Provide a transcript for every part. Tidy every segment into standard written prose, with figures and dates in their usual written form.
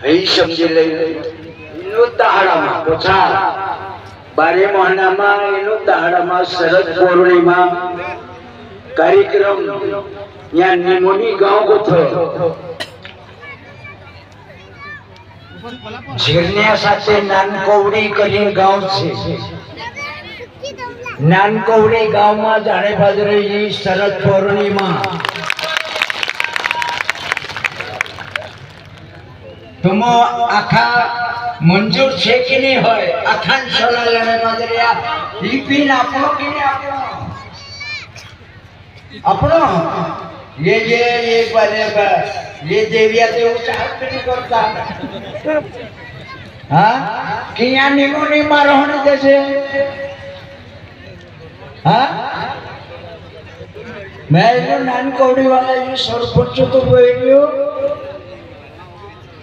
ही समझी ले इनो दहाड़ा पोछा 12 महीना में इनो दहाड़ा में शरद पूर्णिमा कार्यक्रम यहाँ निमोनी गांव को थो झिरनिया साथे नानकोवड़ी करी गांव से नानकोवड़ी गांव में जाने बाजरे शरद पूर्णिमा तुम आखा मंजूर छे कि नहीं होय अखान सोला जाने बाजरिया लीपिन आपनो कि नहीं अपनो ये एक बारे का ये देविया देव चाहत नहीं करता हाँ कि यहाँ निमो नहीं मारो होने जैसे हाँ मैं जो नानकोवड़ी वाला ये सरपंच तो बोलियो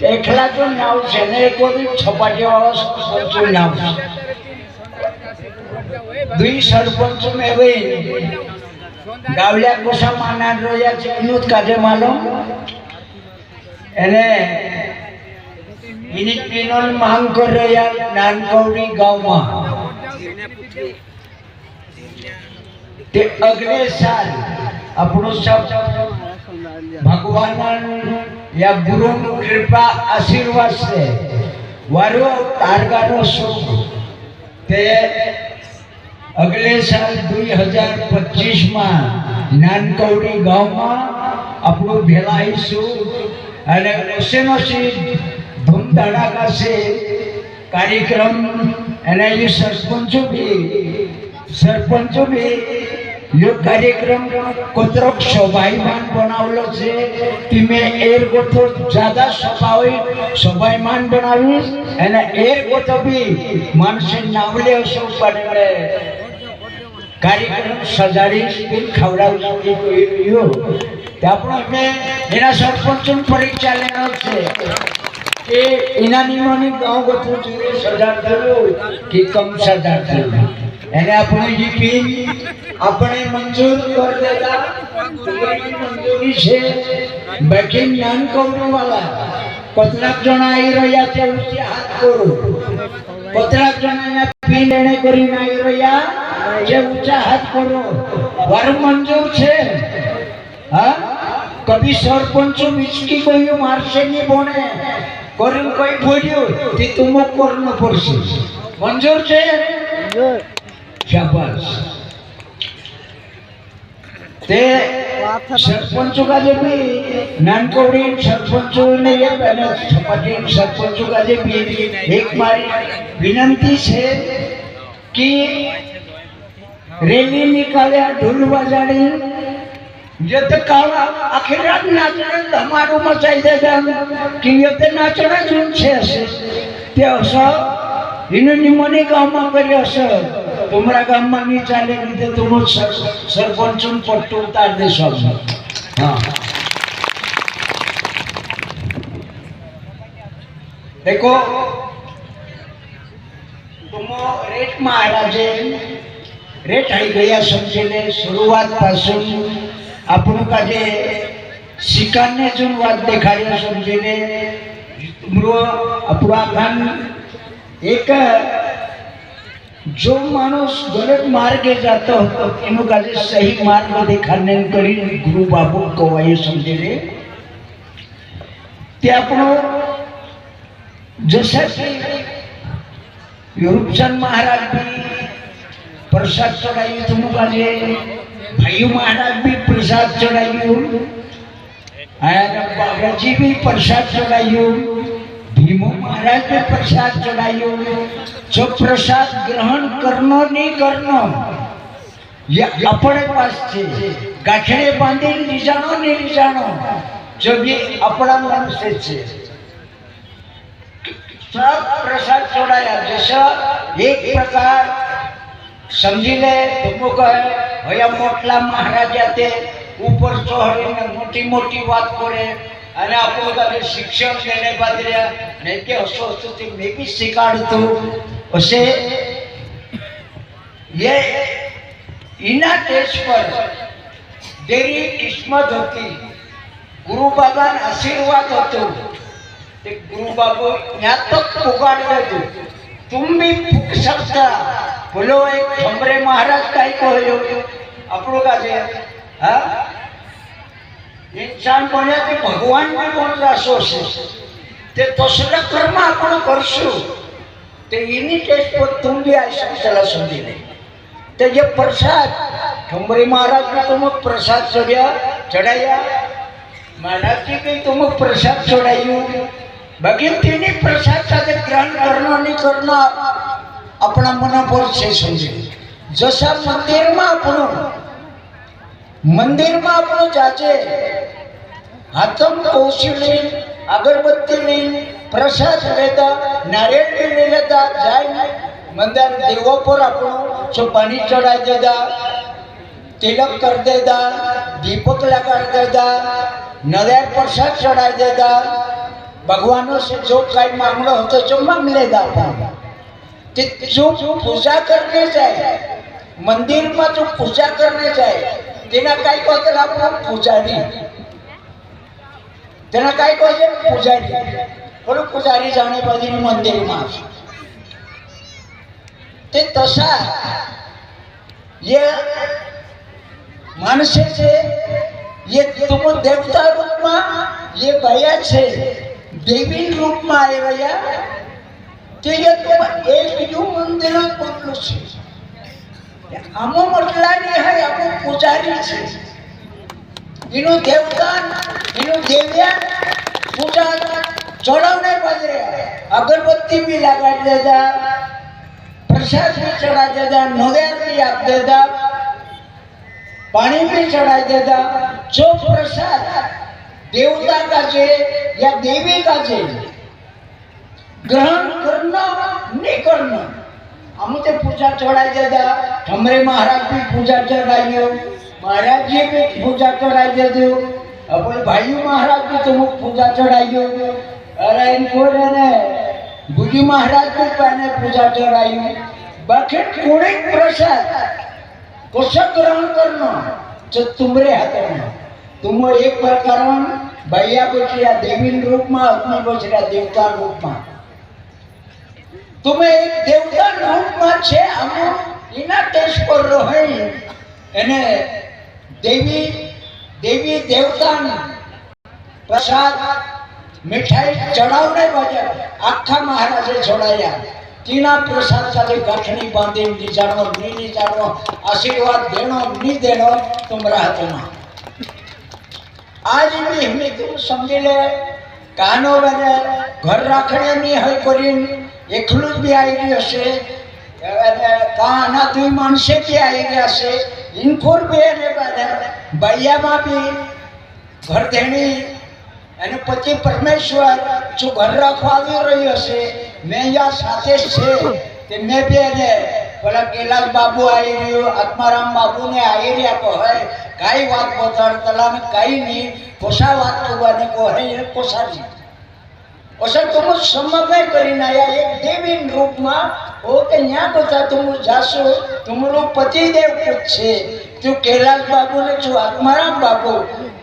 एकला तो नाव से ने को छपाटी वाला सरपंच नाव दुई सरपंच में वे गावलिया कोसा माना रोया चिकनुत काजे मालूम एने इनिक पिनोल मांग कर रोया नानकोवड़ी गांव में ते अगले साल अपनो सब भगवान या गुरु कृपा आशीर्वाद से वारो तारगारो सुख ते अगले साल 2025 में नानकोवड़ी गांव में अपनो भेलाई सु अने ओसेनो से धूम धड़ाका से कार्यक्रम अने ये सरपंच भी यो कार्यक्रम कोतरक शोभायमान बनावलो छे तिमे एर गोतो ज्यादा शोभायमान बनावी अने एर गोतो भी मानसे नावले असो पडे कार्यक्रम सजाड़ी स्कूल खवड़ावी कोयो ते आपणो ने एना सरपंचन परीक्षा लेनो छे के एना निमोनी गांव गोतो जोरे सजाड़ देलो कि कम सजाड़ देलो एने अपने जीपी अपने मंजूर कर देता तुम्हारी मंजूरी से बाकी नानकोवड़ी वाला कतलाक जना आई रया ते ऊंचे हाथ करो कतलाक जना ना पी लेने करी ना आई रया जे ऊंचा हाथ करो वर मंजूर छे हां कभी सरपंच मिचकी कोई मारसे नहीं बोने करिन कोई बोलियो ती तुमो करनो पड़से मंजूर छे मंजूर शाबाश ते सरपंच का जे भी नानकोवड़ी सरपंच ने ये पहले छपाटी सरपंच का जे भी एक मारी विनंती है कि रैली निकाले ढोल बजाड़ी जत काला आखिर रात नाचने धमारो मचाई देगा कि ये ते नाचने जुन छे ते असो इने निमोनी गांव में करियो सर तुमरा गाम में नहीं चाले तो तुम सरपंच पट्टू उतार दे सब हाँ देखो तुम रेट महाराजे रेट आई गया समझे शुरुआत पासून आपण का जे शिकाने जुन वाद देखाड्या समझे तुमरो अपना गान एक जो मानुष गलत मार्गे जाता हो इनो का सही मार्ग दिखाने करी गुरु बाबू कवाई समझे रे ते आपनो जैसे कि यूरोपचंद महाराज भी प्रसाद चढ़ाई तुम का जे भाई महाराज भी प्रसाद चढ़ाई बाबाजी भी प्रसाद चढ़ाई भीमो महाराज पे प्रसाद चढ़ायो जो प्रसाद ग्रहण करनो नहीं करनो ये अपने पास छे गाठड़े बांधी लीजानो नहीं लीजानो जो ये अपना मन से छे सब प्रसाद चढ़ाया जैसा एक प्रकार समझी ले तुमको कहे भैया मोटला महाराज आते ऊपर चढ़े मोटी मोटी बात करे अरे आपको का शिक्षण देने बदलिया नहीं के हसो हसो मैं भी सिखाड़तो उसे ये इना देश पर तेरी किस्मत होती गुरु बाबा आशीर्वाद होतो ते गुरु बाबा यातक पुकार देतो तुम भी फूक सकता बोलो एक ठमरे महाराज काय कहो આપણો કાજે હા इंसान बन्या ते भगवान भी बन जाशो ते तसलं कर्म आपण करशो ते इनी टेस्ट पर तुम भी आई सकला समझी नहीं ते जे प्रसाद ठमरे महाराज ने तुम प्रसाद चढ़ाया महाराज जी के तुम प्रसाद चढ़ायु बाकी तीन प्रसाद साथे ग्रहण करना नहीं करना अपना मन पर से समझे जसा मंदिर में आपण जाचे हाथम कौशली अगरबत्ती ली प्रसाद लेता नारियल भी ले लेता जाए मंदिर देवों पर आपण जो पानी चढ़ाई देता तिलक कर देता दीपक लगा देता नजर प्रसाद चढ़ाई देता भगवानों से जो कई मांगना होता जो मांग लेता जो पूजा करने जाए मंदिर में जो पूजा करने जाए तेना काय कहते आपण पुजारी तेना काय कहते पुजारी बोलो पुजारी जाने बाजू मंदिर में ते तसा ये मानसे से ये तुम देवता रूप में ये भैया छे देवी रूप में आए भैया तो ये तुम एक यू मंदिर बोलो छे आमो मटला नहीं है आमो पुजारी छे इनो देवता इनो देविया पूजा चढ़ाने बजरे अगरबत्ती भी लगा देता प्रसाद भी चढ़ा देता नोदेर भी आप देता पानी भी चढ़ा देता जो प्रसाद देवता का जे या देवी का जे ग्रहण करना नहीं करना हम तो पूजा चढ़ाई देता ठमरे महाराज भी पूजा चढ़ाइयो महाराज जी भी पूजा चढ़ाई दे दो अपने भाई महाराज भी तुम पूजा चढ़ाइयो अरे इनको ने गुजी महाराज भी पहने पूजा चढ़ाइयो बाकी कोड़े प्रसाद कोसा ग्रहण करना जो तुम्हारे हाथ में तुम एक प्रकार भैया बचरिया देवी रूप में अपनी बचरिया देवता रूप में तुम्हें एक देवता रूप में छे हम इना टेस्ट पर रहे एने देवी देवी देवता प्रसाद मिठाई चढ़ावने बजे आखा महाराजे चढ़ाया तीना प्रसाद साथे गांठनी बांधी नीचाणो नी नीचाणो आशीर्वाद देनो नी देनो तुम्हारा हाथ में आज भी हमें तुम समझी ले कानो बने घर राखने नहीं है करीन एकलू भी आई गई से काना दुई मानसे भी आई गया से इनकोर भी ने बने भैया मां भी घर देनी एने पति परमेश्वर जो घर रखवावी रही हसे मैं या साथे से ते मैं भी ने बोला कैलाश बाबू आई रही आत्माराम बाबू ने आई रिया को है काई बात बताड़तला में काई नहीं कोसा बात को बने को है ये कोसा जी ओसे तुम समझे करीने आया एक देवी रूप में ओ के यहाँ बता तुम जासो तुमरो पति देव पूछे तू कैलाश बाबू ने जो आत्माराम बाबू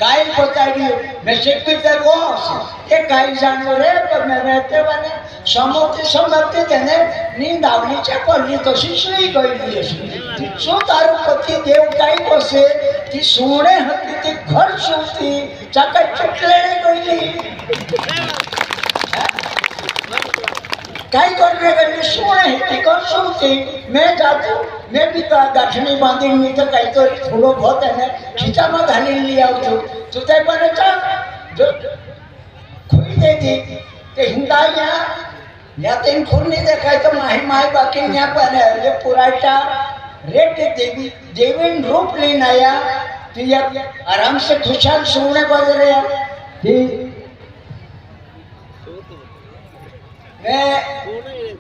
काई बताड़ियो मैं शिकवी ते को ये काई जानो रे पर मैं रहते बने समझते तेने नींद आवली छे पल्ली तो सुई गई ली जो तारो पति देव काई बसे ती सोणे हती ती घर सुती चाका चटले गई कई करने के सोने ती कर सुती मैं जातू मैं भी तो गाठनी बांधी हुई तो कई तो थोड़ो बहुत है खींचा में घाली लिया तो ते पर चल जो खोई दे दी ते हिंदा या तो इन खून नहीं देखा तो माही माही बाकी यहाँ पर ये पुराटा रेट देवी देवी रूप लेना आया तो ये आराम से खुशहाल सोने बज रहे हैं मैं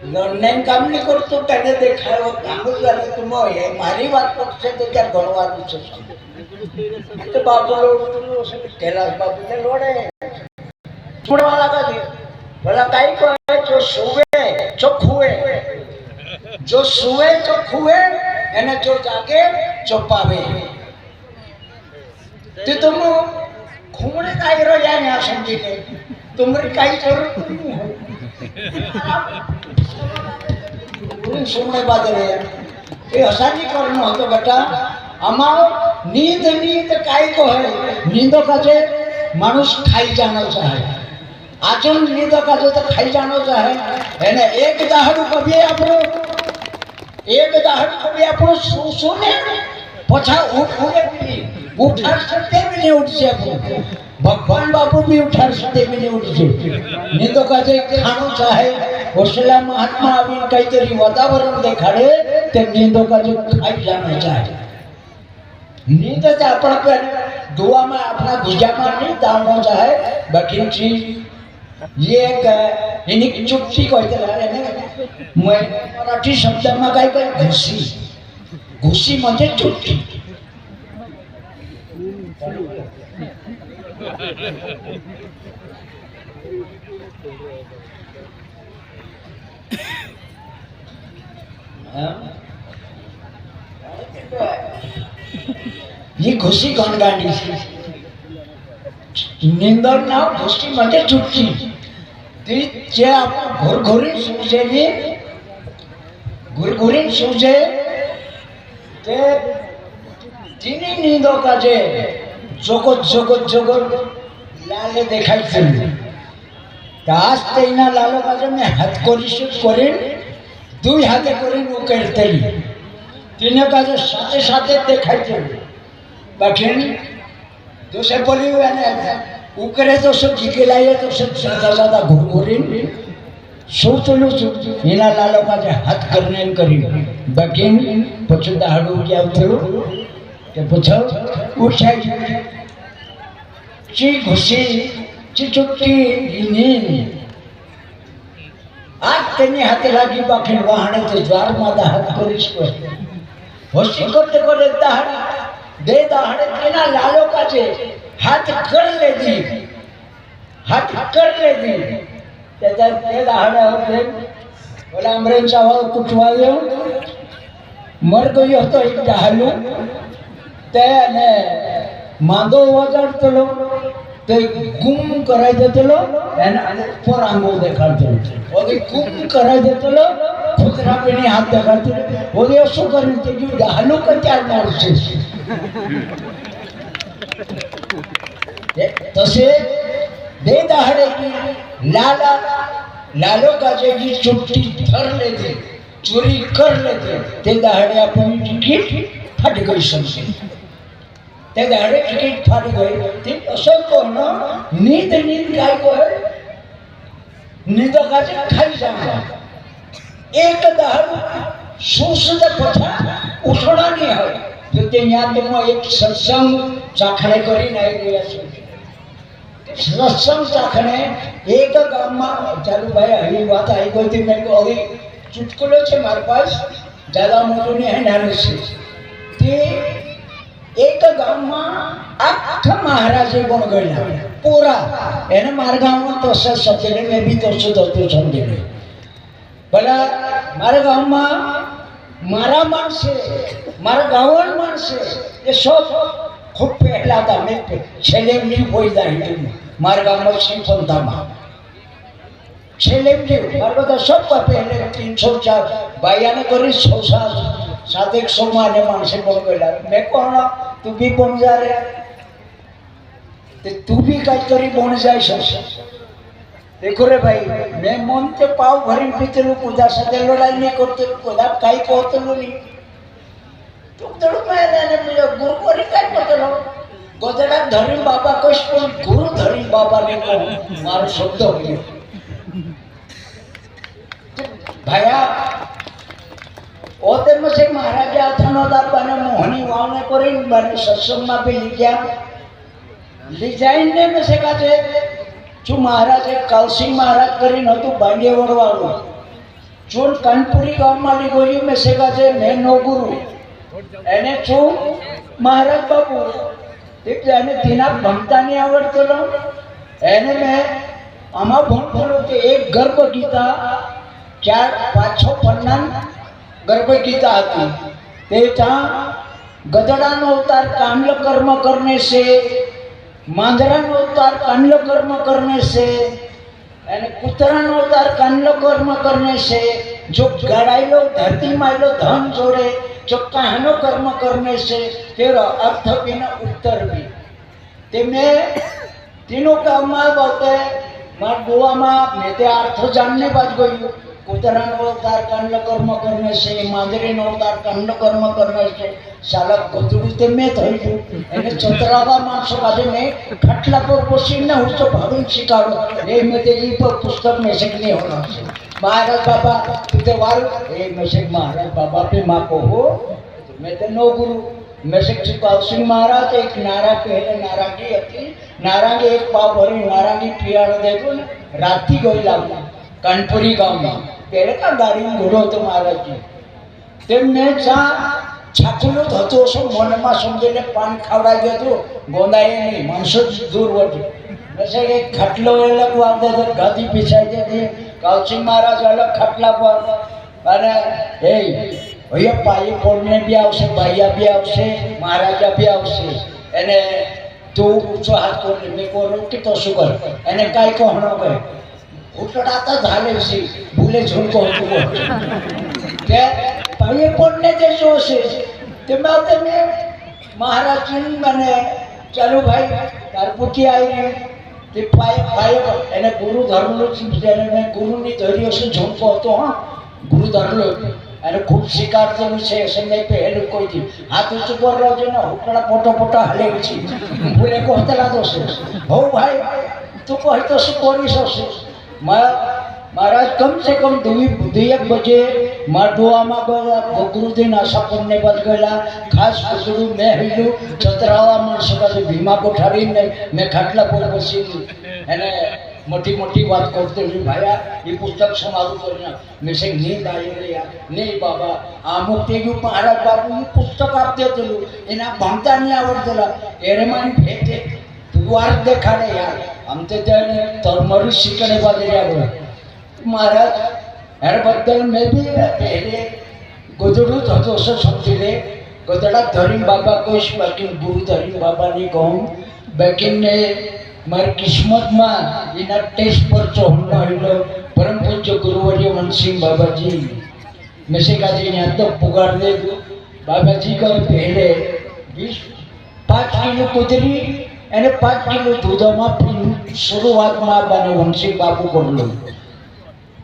लंडन काम नहीं करतो त्याने देखा वो काम झालं तुम हे मारी बात पक्षे तो त्या गणवार तो बाबू लोग कैलाश बाबू ने लोड़े छोड़वा लगा दी बोला काई को जो सुवे जो खुए जो सुवे जो खुए एने जो जागे जो पावे ते तुम घूमने काय रो या समझी के तुम्हारी काही जरूरत नहीं है सोमने बादल है ये असानी करना हो तो बेटा अमाओ नींद नींद काय को है नींदो का जे मानुष खाई जाना चाहे आचरण नींदो का जो तो खाई जाना चाहे है ना एक दाहड़ कभी आपनो सोने पछा उठार सकते भी नहीं उठ से भगवान बापू भी उठार सकते भी नहीं उठ से नींदो का जे खानो चाहे होशला महात्मा अभी कई तरी वातावरण देखाड़े ते नींदो का जो खाई जाना चाहे नींद तो अपना पे दुआ में अपना गुजा में नहीं डालना चाहे बाकी चीज ये एक इन्हीं चुटकी कहते रहे ना मैं मराठी शब्द में काय काय घुसी घुसी म्हणजे चुटकी ये घुसी गणगांडी निंदर नाव घुसी म्हणजे चुटकी ती जे आपण घुरघुरीत सूझे ते तिन्ही नींदो का जे जगत लाले देखायचे आज तेना लालो का जे मैं हाथ करें दुई हाथे करें उकेरतेली तिने का जे साथे साथे देखायचे बाकी जसे बोली उकरे तो सब जिके लाए तो सब ज्यादा घुरघुरीन सोचलो हिना लालो का जे हाथ करने करी बाकी पछू दाहड़ू क्या थयो के पूछो उठाई ची घुसी ची चुटकी नींद आज तेनी हाथे लागी बाकी वाहने तो ज्वार मादा हाथ करीश को होशी करते करे दाहड़ दे दाहड़े तेना लालो का जे हाथ कर ले दी त्याचा ते दाहड़े होते बोला अमरेंचा वाव कुटवा देऊ मर गई होतो एक दाहलू त्याने मांदो वजाडतलो ते गुम कराय देतलो आणि पर आंगो देखाडतलो ओदी गुम कराय देतलो खुदरा पेनी हाथ देखाडतलो ओदी असो करीन ते जो दाहलू का त्या मारसे तसे दे दाहड़े की लालो का जे की चुटकी धर लेते चोरी कर लेते ते दाहड़े अपन टिकट फट गई समझे ते दाहड़े टिकट फट गई ते असल को ना नींद काय को है नींद का जे खाई जाना एक दाहड़ सूसद पछा उठना नहीं है तो ते यहाँ तो एक सत्संग चाखणे करी नहीं गया सत्संग चाखणे एक गाम में चालू भाई हरी बात आई गई थी मेरे को अभी चुटकुलो छे मार पास ज्यादा मोटो नहीं है नानो से ते एक गाम में आखा महाराज बन गया पूरा एने मार गाम में तो सब समझे मैं भी तो समझे भला मारे गाम में मारा मानसे मारा गावन मानसे ये सब खूब पहला था मैं छेलेमली होई जाए मारे गाम में श्रीपंथा में छेलेमली मारे बता सब पहले 304 बायाने करी 100-100 माने मानसे बन गया मैं कौन तू भी बन जा रे तू भी काय करी बन जाए देखो रे भाई मैं मन ते पाव भरी पितलू पूजा साथे लड़ाई नहीं करते कोदा काय कहतलो नहीं तू दड़ मैंने मुझे गुरु कोरी काय कहतलो गोदड़ा धरी बाबा कश पण गुरु धरी बाबा ने को मारो शब्द हो गया भाया ओते मसे महाराज आथनो दाबाने मोहनी वावने करीन बाने सत्संग में भी लिजाइन ने मसे काचे जो महाराज कालसिंह महाराज करी न तो बांगे वड़वाड़ो चून कानपुरी गांव माली गोई में से काचे मैं नो गुरु एने चू महाराज बाबू एक जाने तीना भक्ता नहीं आवड़तलो एने में आमा भणतलो के एक गर्भ गीता 4-5 पन्ना गर्भ गीता आती ते ता गदड़ा नो अवतार काम्य कर्म करने से मांजराનો अवतार कान्य कर्म करने से અને કૂતરાનો અવતાર કાન્ય કર્મ કરને છે જો ગળાયેલો ધરતી માયલો ધન જોડે જો કાહનો કર્મ કરને છે તેરો અર્થ બિના ઉત્તર બી તે મેં तीनों कामમાં બોતે માર ગોવામાં મેં તે અર્થ જાણને બાદ ગયું કૂતરાનો અવતાર કાન્ય કર્મ કરને છે માંજરીનો અવતાર કાન્ય કર્મ કરને છે શાલક ગોતુડી તે મેં થઈ ગયું એને ચતરાવા માણસો પાસે મેં ખાટલા પર બસીને હું તો ભાડું શીખાડું એ મેં તે ઈ પર પુસ્તક में से नहीं होना છે महाराज बाबा तुझे वारू ए मैसेज महाराज बाबा पे माँ को हो मैं तो नो गुरु मैसेज चुकाव सिंह महाराज एक नारा पहले नारांगी હતી नारांगी एक पाव भरी नारांगी पियानो देखो ने राती गई लागू कानपुरी गांव में पहले का गाड़ी में घोड़ो तो महाराज जी ते मैं चा छाकलो હતો છો મનમાં સમજીને પાન ખાવડાવી ગયો ગોંદાએ નહીં માણસો દૂર વટી પછી એક ખાટલો અલગ વાવતો તો ગાદી પીછાઈ જતી કાવસિંહ મહારાજ અલગ ખાટલા પર અને એ ભૈયા પાઈ પોળને બી આવશે ભાઈયા બી આવશે મહારાજા બી આવશે એને તું ઊંચો હાથ કરી મેં કહો રોકી તો શું કર એને કાંઈ કહણો કહે ઉટડાતા ધાલે છે ભૂલે ઝુમકો હતું કે ભાઈએ કોણને જે જોશે તેમાં તમે મહારાજની મને ચાલુ ભાઈ તાર પૂકી આવી તે ભાઈ એને ગુરુ ધર્મનો એને મેં ગુરુની ધૈર્ય શું ઝુમકો હતો હા ગુરુ ધર્મનો એને ખૂબ સ્વીકારતેલું છે સમય પહેલું કોઈ દી હાથ ઊંચું પર રહ્યો ને હુકડા પોટો પોટો હાલે છે ભૂલે કહતલા દોશે હો ભાઈ તું કહી તો શું કરીશ હશે महाराज कम से कम दुई एक बजे माडुआमा गुरुदी आशा करने बच गया खास गुरु मैं हिलू चतरावा माणसों का भीमा कोठारी ने मैं खाटला पर बसी एने मोटी मोटी बात करते हुए भाया ये पुस्तक समारू करना मैं से नींद आई रे यार नहीं बाबा अमुक तेजू महाराज बाबू ये पुस्तक आप देते लो एना भणता नहीं आवडतेला एरे मानी भेटे द्वार देखाडे यार हम तो त्याने तरमरी शिकणे बाजरी आलो महाराज यार बद्दल मैं भी पहले गोदड़ूत હતો શું સમજી લે ગોદડા ધરીમ બાબા કહીશ બાકી ગુરુ ધરીમ બાબાની કહું બાકીને મારી કિસ્મતમાં એના ટેસ્ટ પર ચોહનો હેલો પરમ પૂજ્ય ગુરુવર્ય મનસિંહ બાબાજી મેસેકાજીને આ તો પુગાર દે બાબાજી કહે પહેલે 5 કિલો કુતરી એને 5 કિલો દૂધમાં શરૂઆતમાં બાને વંશી બાપુ કરલો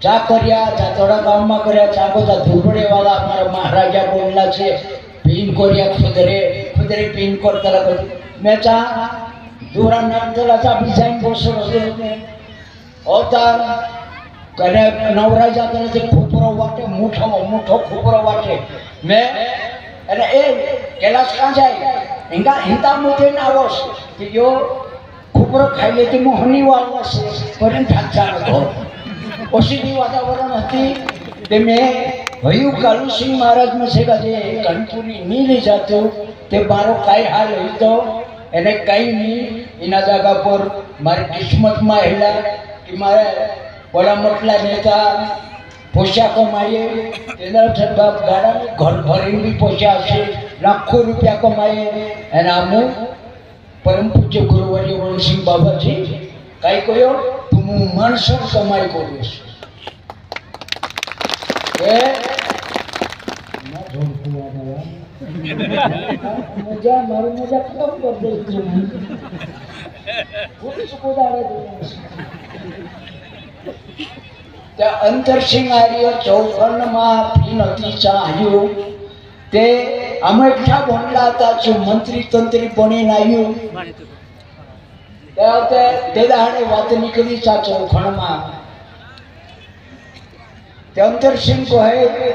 चा કર્યા ચાતોડા ગામમાં કર્યા ચા બધા ધૂપડેવાળા અમારા મહારાજા બોલલા છે પીન કર્યા ખુદરે ખુદરે પીન કરતા મેં ચા દૂરા નામતલા ચા બીજાઈને બોસો હોતા કને નવરાઈ જાતે નથી ખોપરો વાટે મૂઠો મૂઠો ખોપરો વાટે મેં અને એ कैलाश કાં જાય हिंगा हिंता मुझे ना आवश कि जो खोपरो खाई लेती मोहनी वाला से पण ठाचा नको ओसीदी वातावरण હતી તે મેં ભયું કાલુસિંહ મહારાજ में से जे કાનપુરી नहीं ले जाते ते मारो काई हाल હતો એને કઈ નહીં એના જાગા પર મારી કિસ્મતમાં હેલા કે મારે બોલા મોટલા નેતા પૈસા કમાઈએ એના બાપ ગાડા ઘર ભરીને બી પૈસા હશે લાખો રૂપિયા કમાઈએ એના હું પરમ પૂજ્ય ગુરુવર્ય વણસિંહ બાબાજી કઈ કહ્યો તું માણસો કમાઈ કરીશ એ મજા મારું મજા ખતમ કરી દઈશું અંતરસિંહ આર્ય ચૌખંડમાં ફી નથી ચાહ્યું તે અમેઠા ભણલા હતા જો મંત્રી તંત્રી બનીને આવ્યું તે દાડે વાત નીકળી ચા ચૌખંડમાં તે અંતરસિંહ કહે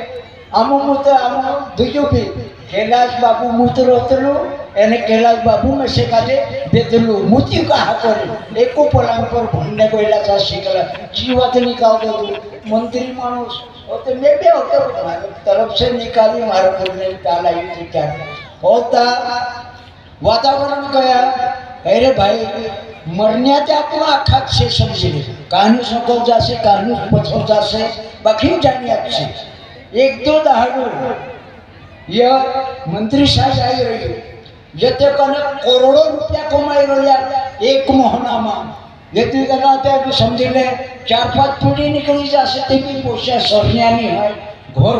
આમું મૂત આમું બીજું બી कैलाश बाबू मूत्र होतलू एने कैलाश बाबू में से काजे देतलू मूती कहा करे एको पलंग पर भणने कोइला चा शिकला जीवात निकाल दो मंत्री मानुस होते मैं भी होते तरफ से निकाली मारो करने ताला युद्ध क्या होता वातावरण गया अरे भाई मरण्याच्या आपला आखात से समजी कहानी सकल जासे कहानी पछो जासे बाकी जानियात छे एक दो दहाडू यह मंत्री साहब आई रही જે તે કને કરોડો રૂપિયા કમાઈ રહ્યા એક મહિનામાં જેથી કરતા તે સમજી લે 4-5 પેઢી નીકળી જશે તે બી પોષા સરન્યાની હોય ઘર